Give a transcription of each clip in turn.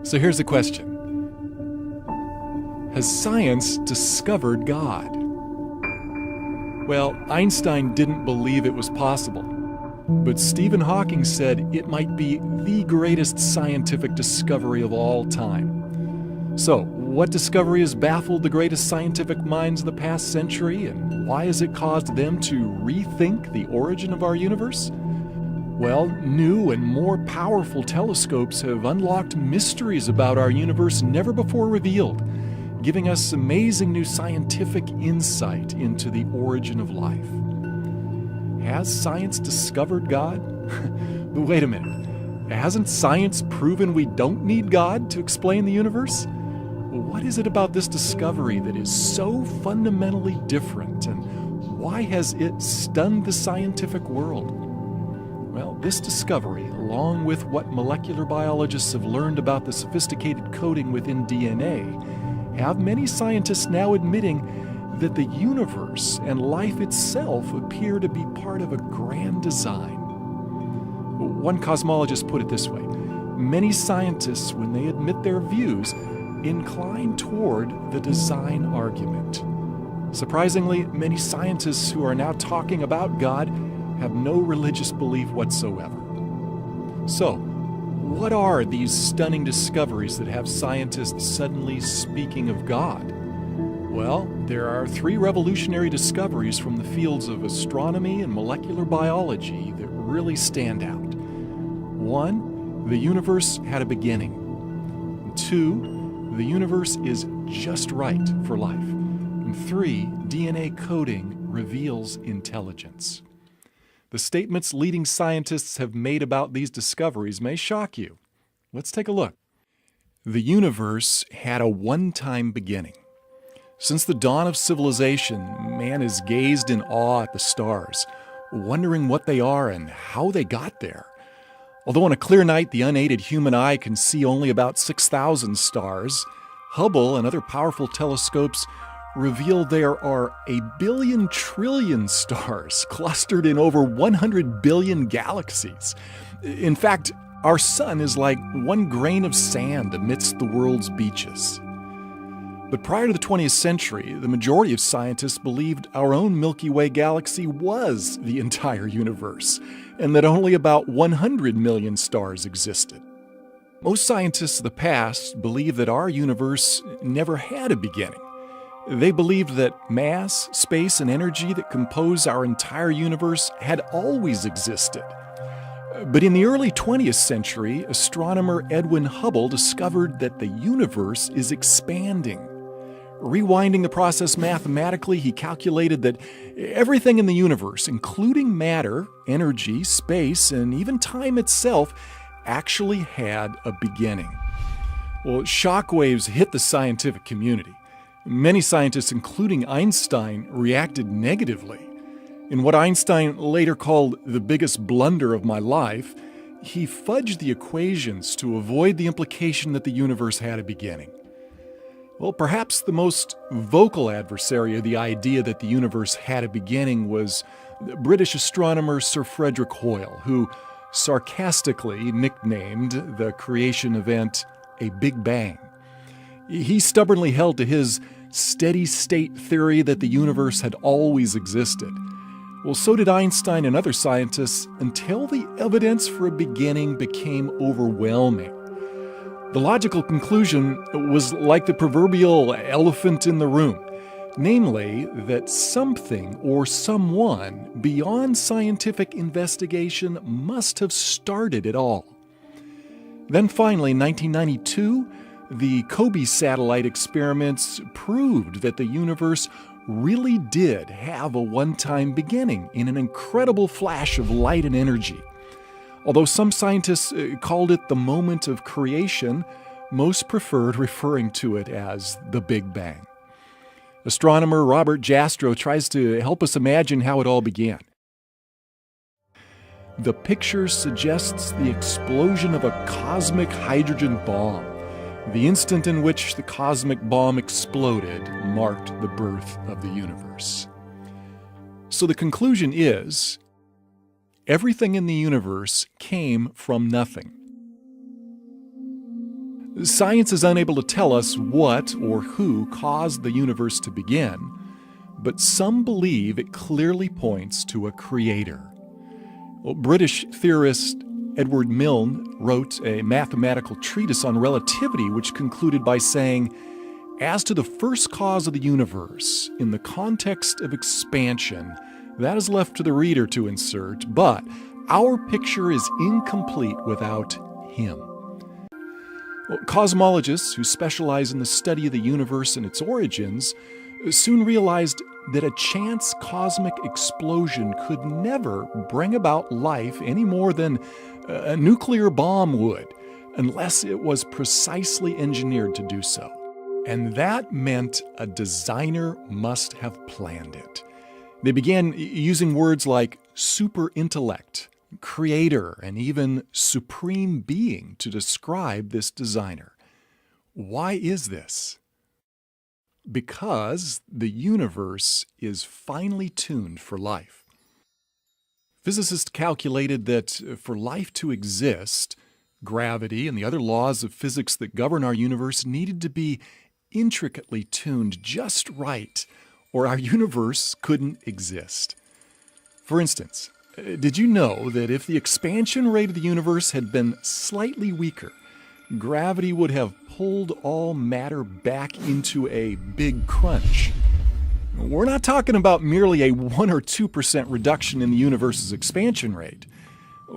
So here's the question. Has science discovered God? Well, Einstein didn't believe it was possible, but Stephen Hawking said it might be the greatest scientific discovery of all time. So, what discovery has baffled the greatest scientific minds of the past century, and why has it caused them to rethink the origin of our universe? Well, new and more powerful telescopes have unlocked mysteries about our universe never before revealed, giving us amazing new scientific insight into the origin of life. Has science discovered God? But wait a minute. Hasn't science proven we don't need God to explain the universe? What is it about this discovery that is so fundamentally different, and why has it stunned the scientific world? Well, this discovery, along with what molecular biologists have learned about the sophisticated coding within DNA, have many scientists now admitting that the universe and life itself appear to be part of a grand design. One cosmologist put it this way: many scientists, when they admit their views, incline toward the design argument. Surprisingly, many scientists who are now talking about God have no religious belief whatsoever. So, what are these stunning discoveries that have scientists suddenly speaking of God? Well, there are three revolutionary discoveries from the fields of astronomy and molecular biology that really stand out. One, the universe had a beginning. Two, the universe is just right for life. And three, DNA coding reveals intelligence. The statements leading scientists have made about these discoveries may shock you. Let's take a look. The universe had a one-time beginning. Since the dawn of civilization, man has gazed in awe at the stars, wondering what they are and how they got there. Although on a clear night the unaided human eye can see only about 6,000 stars, Hubble and other powerful telescopes reveal there are a billion trillion stars clustered in over 100 billion galaxies. In fact, our sun is like one grain of sand amidst the world's beaches. But prior to the 20th century, the majority of scientists believed our own Milky Way galaxy was the entire universe, and that only about 100 million stars existed. Most scientists of the past believed that our universe never had a beginning. They believed that mass, space, and energy that compose our entire universe had always existed. But in the early 20th century, astronomer Edwin Hubble discovered that the universe is expanding. Rewinding the process mathematically, he calculated that everything in the universe, including matter, energy, space, and even time itself, actually had a beginning. Well, shockwaves hit the scientific community. Many scientists, including Einstein, reacted negatively. In what Einstein later called the biggest blunder of my life, he fudged the equations to avoid the implication that the universe had a beginning. Well, perhaps the most vocal adversary of the idea that the universe had a beginning was British astronomer Sir Frederick Hoyle, who sarcastically nicknamed the creation event a Big Bang. He stubbornly held to his steady-state theory that the universe had always existed. Well, so did Einstein and other scientists until the evidence for a beginning became overwhelming. The logical conclusion was like the proverbial elephant in the room, namely that something or someone beyond scientific investigation must have started it all. Then finally, in 1992, the COBE satellite experiments proved that the universe really did have a one-time beginning in an incredible flash of light and energy. Although some scientists called it the moment of creation, most preferred referring to it as the Big Bang. Astronomer Robert Jastrow tries to help us imagine how it all began. The picture suggests the explosion of a cosmic hydrogen bomb. The instant in which the cosmic bomb exploded marked the birth of the universe. So the conclusion is, everything in the universe came from nothing. Science is unable to tell us what or who caused the universe to begin, but some believe it clearly points to a creator. British theorist Edward Milne wrote a mathematical treatise on relativity, which concluded by saying, "As to the first cause of the universe, in the context of expansion, that is left to the reader to insert, but our picture is incomplete without him." Cosmologists who specialize in the study of the universe and its origins soon realized that a chance cosmic explosion could never bring about life any more than a nuclear bomb would, unless it was precisely engineered to do so. And that meant a designer must have planned it. They began using words like super intellect, creator, and even supreme being to describe this designer. Why is this? Because the universe is finely tuned for life. Physicists calculated that for life to exist, gravity and the other laws of physics that govern our universe needed to be intricately tuned just right, or our universe couldn't exist. For instance, did you know that if the expansion rate of the universe had been slightly weaker, gravity would have pulled all matter back into a big crunch? We're not talking about merely a 1 or 2% reduction in the universe's expansion rate.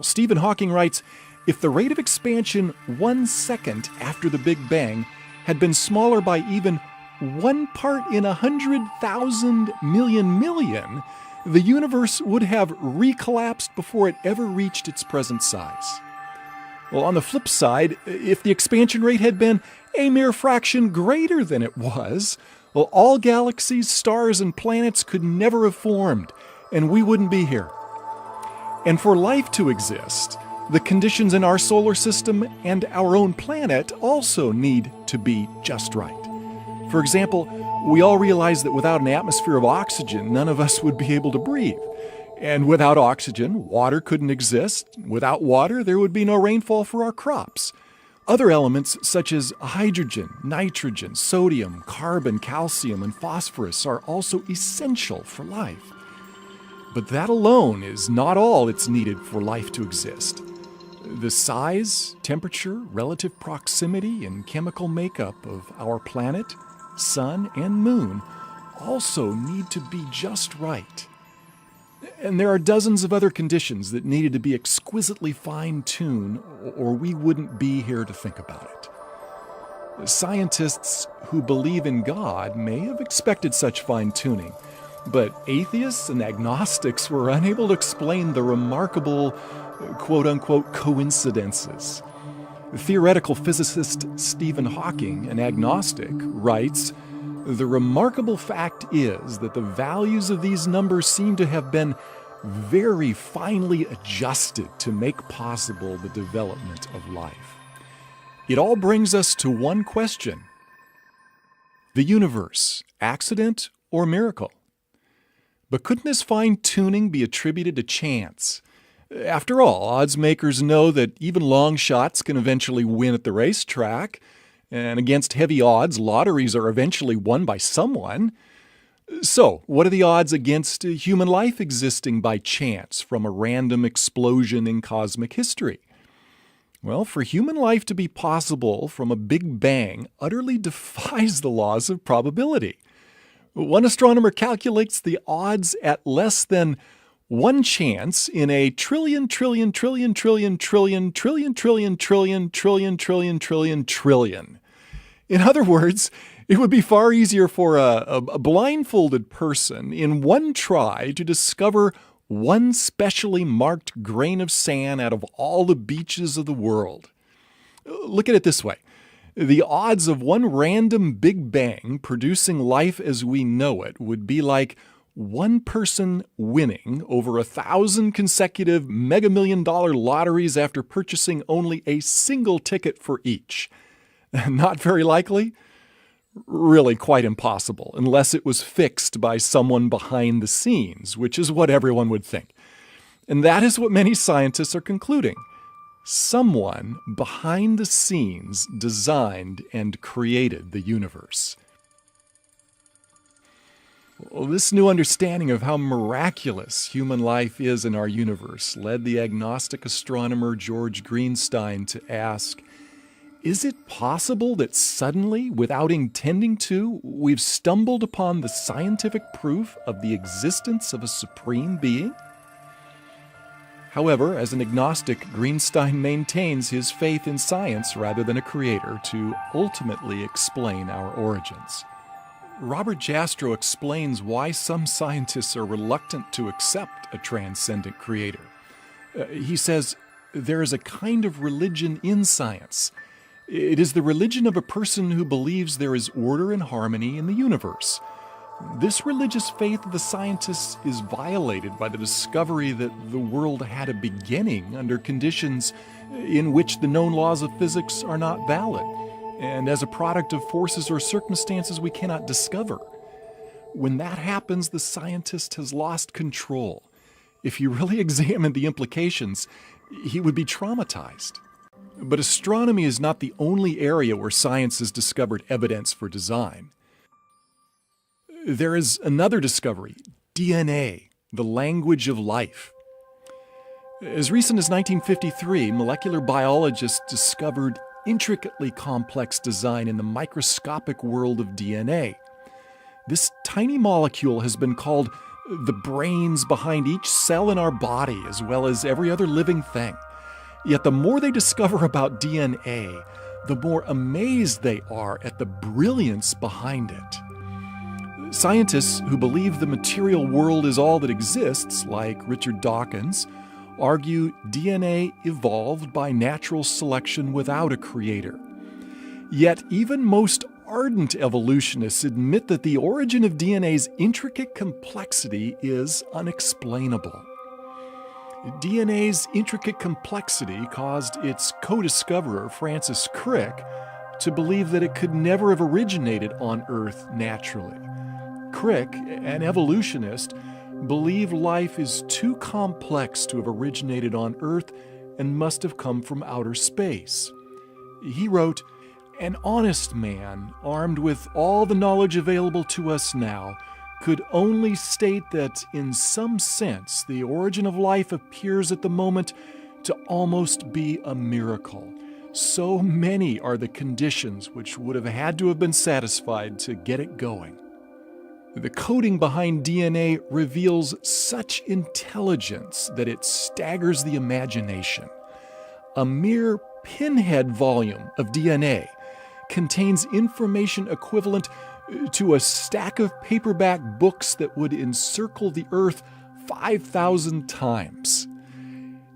Stephen Hawking writes, "If the rate of expansion 1 second after the Big Bang had been smaller by even 1 part in 100,000 million, the universe would have recollapsed before it ever reached its present size." Well, on the flip side, if the expansion rate had been a mere fraction greater than it was, well, all galaxies, stars, and planets could never have formed, and we wouldn't be here. And for life to exist, the conditions in our solar system and our own planet also need to be just right. For example, we all realize that without an atmosphere of oxygen, none of us would be able to breathe. And without oxygen, water couldn't exist. Without water, there would be no rainfall for our crops. Other elements such as hydrogen, nitrogen, sodium, carbon, calcium, and phosphorus are also essential for life. But that alone is not all that's needed for life to exist. The size, temperature, relative proximity, and chemical makeup of our planet, sun, and moon also need to be just right. And there are dozens of other conditions that needed to be exquisitely fine-tuned, or we wouldn't be here to think about it. Scientists who believe in God may have expected such fine-tuning, but atheists and agnostics were unable to explain the remarkable, quote-unquote, coincidences. Theoretical physicist Stephen Hawking, an agnostic, writes, "The remarkable fact is that the values of these numbers seem to have been very finely adjusted to make possible the development of life." It all brings us to one question. The universe, accident or miracle? But couldn't this fine-tuning be attributed to chance? After all, odds makers know that even long shots can eventually win at the racetrack. And against heavy odds, lotteries are eventually won by someone. So, what are the odds against human life existing by chance from a random explosion in cosmic history? Well, for human life to be possible from a Big Bang utterly defies the laws of probability. One astronomer calculates the odds at less than 1 chance in a trillion. In other words, it would be far easier for a blindfolded person in one try to discover one specially marked grain of sand out of all the beaches of the world. Look at it this way. The odds of one random Big Bang producing life as we know it would be like one person winning over 1,000 consecutive mega million-dollar lotteries after purchasing only a single ticket for each. Not very likely? Really quite impossible, unless it was fixed by someone behind the scenes, which is what everyone would think. And that is what many scientists are concluding. Someone behind the scenes designed and created the universe. Well, this new understanding of how miraculous human life is in our universe led the agnostic astronomer George Greenstein to ask, is it possible that suddenly, without intending to, we've stumbled upon the scientific proof of the existence of a supreme being? However, as an agnostic, Greenstein maintains his faith in science rather than a creator to ultimately explain our origins. Robert Jastrow explains why some scientists are reluctant to accept a transcendent creator. He says, there is a kind of religion in science. It is the religion of a person who believes there is order and harmony in the universe. This religious faith of the scientists is violated by the discovery that the world had a beginning under conditions in which the known laws of physics are not valid, and as a product of forces or circumstances we cannot discover. When that happens, the scientist has lost control. If he really examined the implications, he would be traumatized. But astronomy is not the only area where science has discovered evidence for design. There is another discovery, DNA, the language of life. As recent as 1953, molecular biologists discovered intricately complex design in the microscopic world of DNA. This tiny molecule has been called the brains behind each cell in our body, as well as every other living thing. Yet the more they discover about DNA, the more amazed they are at the brilliance behind it. Scientists who believe the material world is all that exists, like Richard Dawkins, argue DNA evolved by natural selection without a creator. Yet even most ardent evolutionists admit that the origin of DNA's intricate complexity is unexplainable. DNA's intricate complexity caused its co-discoverer, Francis Crick, to believe that it could never have originated on Earth naturally. Crick, an evolutionist, believed life is too complex to have originated on Earth and must have come from outer space. He wrote, "An honest man, armed with all the knowledge available to us now, could only state that, in some sense, the origin of life appears at the moment to almost be a miracle. So many are the conditions which would have had to have been satisfied to get it going." The coding behind DNA reveals such intelligence that it staggers the imagination. A mere pinhead volume of DNA contains information equivalent to a stack of paperback books that would encircle the Earth 5,000 times.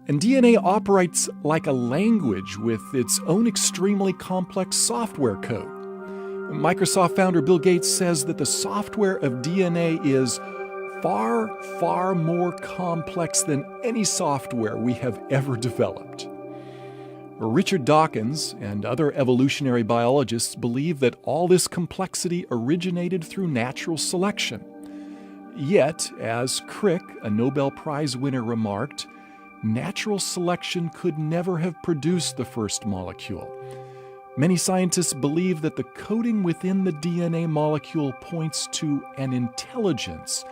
And DNA operates like a language with its own extremely complex software code. Microsoft founder Bill Gates says that the software of DNA is far, far more complex than any software we have ever developed. Richard Dawkins and other evolutionary biologists believe that all this complexity originated through natural selection. Yet, as Crick, a Nobel Prize winner, remarked, natural selection could never have produced the first molecule. Many scientists believe that the coding within the DNA molecule points to an intelligence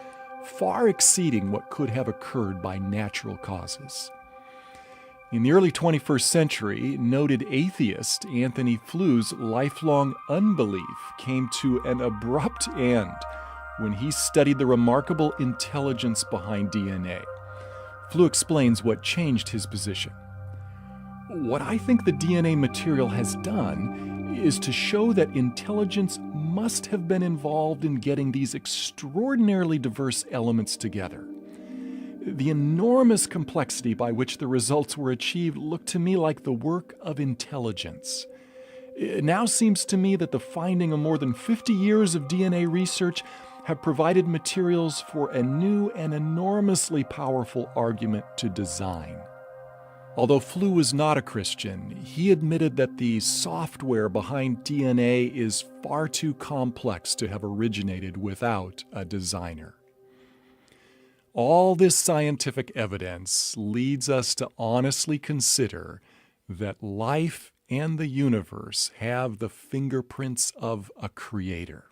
far exceeding what could have occurred by natural causes. In the early 21st century, noted atheist Anthony Flou's lifelong unbelief came to an abrupt end when he studied the remarkable intelligence behind DNA. Flou explains what changed his position. "What I think the DNA material has done is to show that intelligence must have been involved in getting these extraordinarily diverse elements together. The enormous complexity by which the results were achieved looked to me like the work of intelligence. It now seems to me that the finding of more than 50 years of DNA research have provided materials for a new and enormously powerful argument to design." Although Flou was not a Christian, he admitted that the software behind DNA is far too complex to have originated without a designer. All this scientific evidence leads us to honestly consider that life and the universe have the fingerprints of a creator.